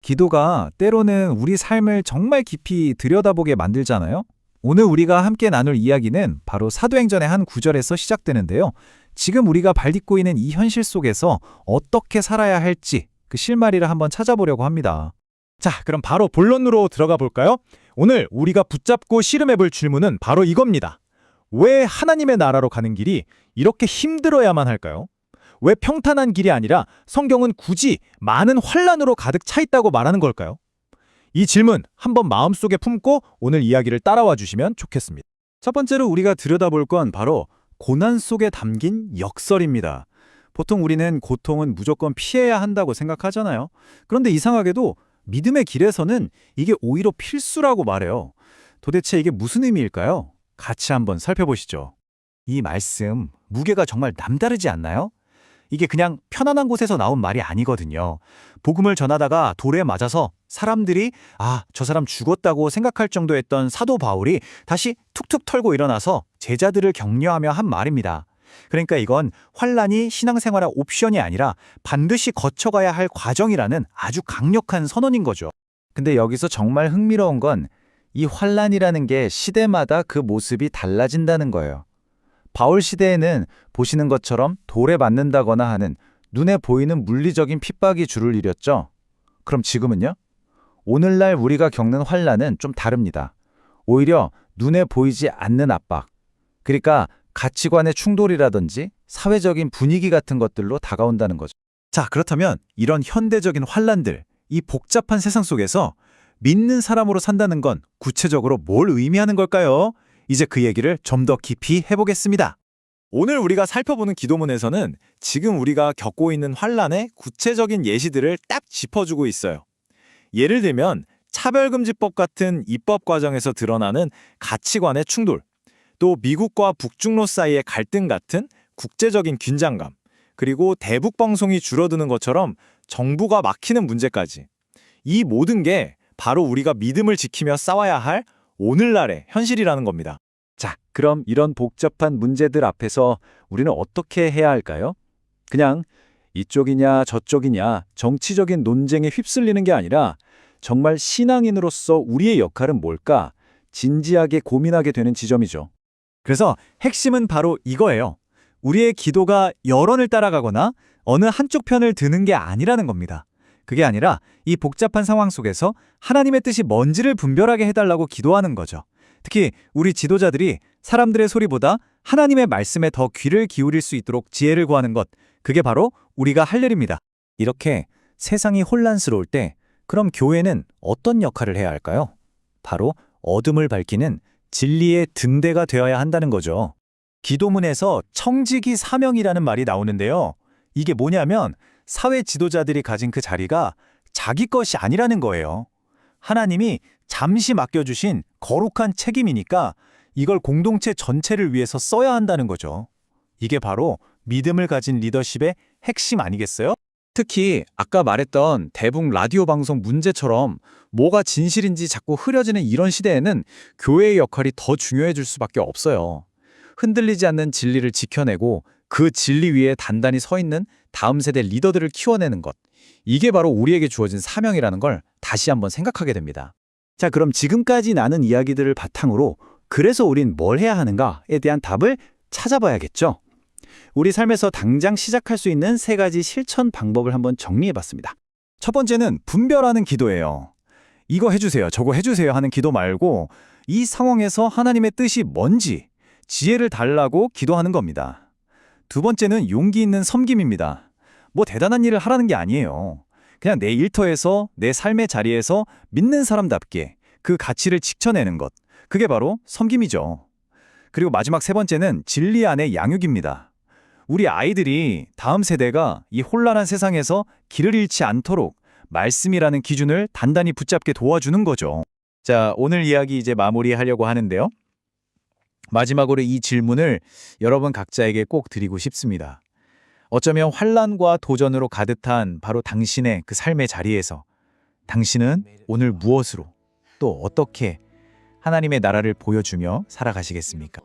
기도가 때로는 우리 삶을 정말 깊이 들여다보게 만들잖아요. 오늘 우리가 함께 나눌 이야기는 바로 사도행전의 한 구절에서 시작되는데요. 지금 우리가 발딛고 있는 이 현실 속에서 어떻게 살아야 할지 그 실마리를 한번 찾아보려고 합니다. 자, 그럼 바로 본론으로 들어가 볼까요? 오늘 우리가 붙잡고 씨름해 볼 질문은 바로 이겁니다. 왜 하나님의 나라로 가는 길이 이렇게 힘들어야만 할까요? 왜 평탄한 길이 아니라 성경은 굳이 많은 환란으로 가득 차 있다고 말하는 걸까요? 이 질문 한번 마음속에 품고 오늘 이야기를 따라와 주시면 좋겠습니다. 첫 번째로 우리가 들여다볼 건 바로 고난 속에 담긴 역설입니다. 보통 우리는 고통은 무조건 피해야 한다고 생각하잖아요. 그런데 이상하게도 믿음의 길에서는 이게 오히려 필수라고 말해요. 도대체 이게 무슨 의미일까요? 같이 한번 살펴보시죠. 이 말씀, 무게가 정말 남다르지 않나요? 이게 그냥 편안한 곳에서 나온 말이 아니거든요. 복음을 전하다가 돌에 맞아서 사람들이 저 사람 죽었다고 생각할 정도였던 사도 바울이 다시 툭툭 털고 일어나서 제자들을 격려하며 한 말입니다. 그러니까 이건 환란이 신앙생활의 옵션이 아니라 반드시 거쳐가야 할 과정이라는 아주 강력한 선언인 거죠. 근데 여기서 정말 흥미로운 건 이 환란이라는 게 시대마다 그 모습이 달라진다는 거예요. 바울 시대에는 보시는 것처럼 돌에 맞는다거나 하는 눈에 보이는 물리적인 핍박이 주를 이뤘죠. 그럼 지금은요? 오늘날 우리가 겪는 환란은 좀 다릅니다. 오히려 눈에 보이지 않는 압박, 그러니까 가치관의 충돌이라든지 사회적인 분위기 같은 것들로 다가온다는 거죠. 자, 그렇다면 이런 현대적인 환란들, 이 복잡한 세상 속에서 믿는 사람으로 산다는 건 구체적으로 뭘 의미하는 걸까요? 이제 그 얘기를 좀 더 깊이 해보겠습니다. 오늘 우리가 살펴보는 기도문에서는 지금 우리가 겪고 있는 환란의 구체적인 예시들을 딱 짚어주고 있어요. 예를 들면 차별금지법 같은 입법 과정에서 드러나는 가치관의 충돌, 또 미국과 북중로 사이의 갈등 같은 국제적인 긴장감, 그리고 대북 방송이 줄어드는 것처럼 정부가 막히는 문제까지. 이 모든 게 바로 우리가 믿음을 지키며 싸워야 할 오늘날의 현실이라는 겁니다. 자, 그럼 이런 복잡한 문제들 앞에서 우리는 어떻게 해야 할까요? 그냥 이쪽이냐 저쪽이냐 정치적인 논쟁에 휩쓸리는 게 아니라 정말 신앙인으로서 우리의 역할은 뭘까 진지하게 고민하게 되는 지점이죠. 그래서 핵심은 바로 이거예요. 우리의 기도가 여론을 따라가거나 어느 한쪽 편을 드는 게 아니라는 겁니다. 그게 아니라 이 복잡한 상황 속에서 하나님의 뜻이 뭔지를 분별하게 해달라고 기도하는 거죠. 특히 우리 지도자들이 사람들의 소리보다 하나님의 말씀에 더 귀를 기울일 수 있도록 지혜를 구하는 것, 그게 바로 우리가 할 일입니다. 이렇게 세상이 혼란스러울 때 그럼 교회는 어떤 역할을 해야 할까요? 바로 어둠을 밝히는 진리의 등대가 되어야 한다는 거죠. 기도문에서 청지기 사명이라는 말이 나오는데요. 이게 뭐냐면 사회 지도자들이 가진 그 자리가 자기 것이 아니라는 거예요. 하나님이 잠시 맡겨주신 거룩한 책임이니까 이걸 공동체 전체를 위해서 써야 한다는 거죠. 이게 바로 믿음을 가진 리더십의 핵심 아니겠어요? 특히 아까 말했던 대북 라디오 방송 문제처럼 뭐가 진실인지 자꾸 흐려지는 이런 시대에는 교회의 역할이 더 중요해질 수밖에 없어요. 흔들리지 않는 진리를 지켜내고 그 진리 위에 단단히 서 있는 다음 세대 리더들을 키워내는 것. 이게 바로 우리에게 주어진 사명이라는 걸 다시 한번 생각하게 됩니다. 자, 그럼 지금까지 나눈 이야기들을 바탕으로 그래서 우린 뭘 해야 하는가에 대한 답을 찾아봐야겠죠. 우리 삶에서 당장 시작할 수 있는 3가지 실천 방법을 한번 정리해봤습니다. 첫 번째는 분별하는 기도예요. 이거 해주세요, 저거 해주세요 하는 기도 말고 이 상황에서 하나님의 뜻이 뭔지 지혜를 달라고 기도하는 겁니다. 두 번째는 용기 있는 섬김입니다. 뭐 대단한 일을 하라는 게 아니에요. 그냥 내 일터에서 내 삶의 자리에서 믿는 사람답게 그 가치를 지켜내는 것. 그게 바로 섬김이죠. 그리고 마지막 3번째는 진리 안의 양육입니다. 우리 아이들이 다음 세대가 이 혼란한 세상에서 길을 잃지 않도록 말씀이라는 기준을 단단히 붙잡게 도와주는 거죠. 자, 오늘 이야기 이제 마무리하려고 하는데요. 마지막으로 이 질문을 여러분 각자에게 꼭 드리고 싶습니다. 어쩌면 환란과 도전으로 가득한 바로 당신의 그 삶의 자리에서 당신은 오늘 무엇으로 또 어떻게 하나님의 나라를 보여주며 살아가시겠습니까?